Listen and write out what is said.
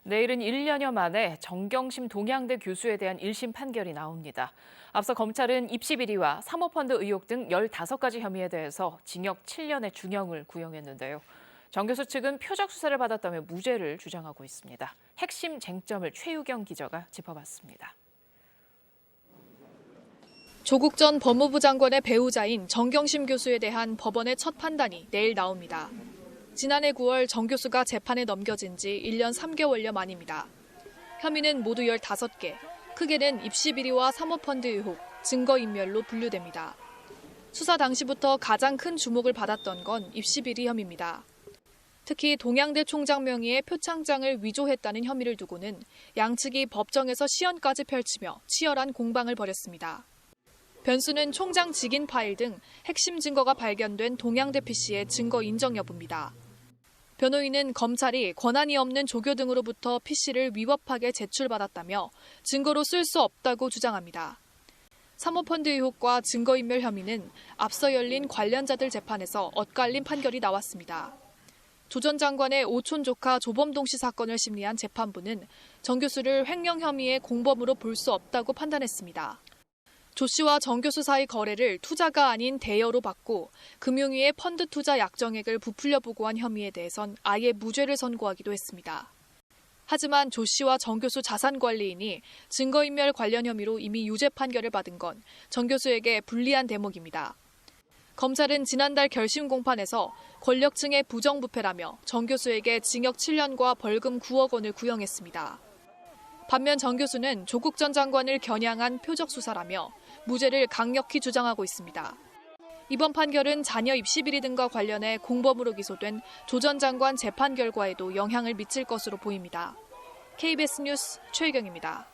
내일은 1년여 만에 정경심 동양대 교수에 대한 1심 판결이 나옵니다. 앞서 검찰은 입시 비리와 사모펀드 의혹 등 15가지 혐의에 대해서 징역 7년의 중형을 구형했는데요. 정 교수 측은 표적 수사를 받았다며 무죄를 주장하고 있습니다. 핵심 쟁점을 최유경 기자가 짚어봤습니다. 조국 전 법무부 장관의 배우자인 정경심 교수에 대한 법원의 첫 판단이 내일 나옵니다. 지난해 9월 정 교수가 재판에 넘겨진 지 1년 3개월여 만입니다. 혐의는 모두 15개, 크게는 입시 비리와 사모펀드 의혹, 증거인멸로 분류됩니다. 수사 당시부터 가장 큰 주목을 받았던 건 입시 비리 혐의입니다. 특히 동양대 총장 명의의 표창장을 위조했다는 혐의를 두고는 양측이 법정에서 시연까지 펼치며 치열한 공방을 벌였습니다. 변수는 총장 직인 파일 등 핵심 증거가 발견된 동양대 PC의 증거 인정 여부입니다. 변호인은 검찰이 권한이 없는 조교 등으로부터 PC를 위법하게 제출받았다며 증거로 쓸 수 없다고 주장합니다. 사모펀드 의혹과 증거인멸 혐의는 앞서 열린 관련자들 재판에서 엇갈린 판결이 나왔습니다. 조 전 장관의 오촌 조카 조범동 씨 사건을 심리한 재판부는 정 교수를 횡령 혐의의 공범으로 볼 수 없다고 판단했습니다. 조 씨와 정 교수 사이 거래를 투자가 아닌 대여로 받고 금융위의 펀드 투자 약정액을 부풀려 보고한 혐의에 대해선 아예 무죄를 선고하기도 했습니다. 하지만 조 씨와 정 교수 자산관리인이 증거인멸 관련 혐의로 이미 유죄 판결을 받은 건 정 교수에게 불리한 대목입니다. 검찰은 지난달 결심 공판에서 권력층의 부정부패라며 정 교수에게 징역 7년과 벌금 9억 원을 구형했습니다. 반면 정 교수는 조국 전 장관을 겨냥한 표적 수사라며 무죄를 강력히 주장하고 있습니다. 이번 판결은 자녀 입시 비리 등과 관련해 공범으로 기소된 조 전 장관 재판 결과에도 영향을 미칠 것으로 보입니다. KBS 뉴스 최유경입니다.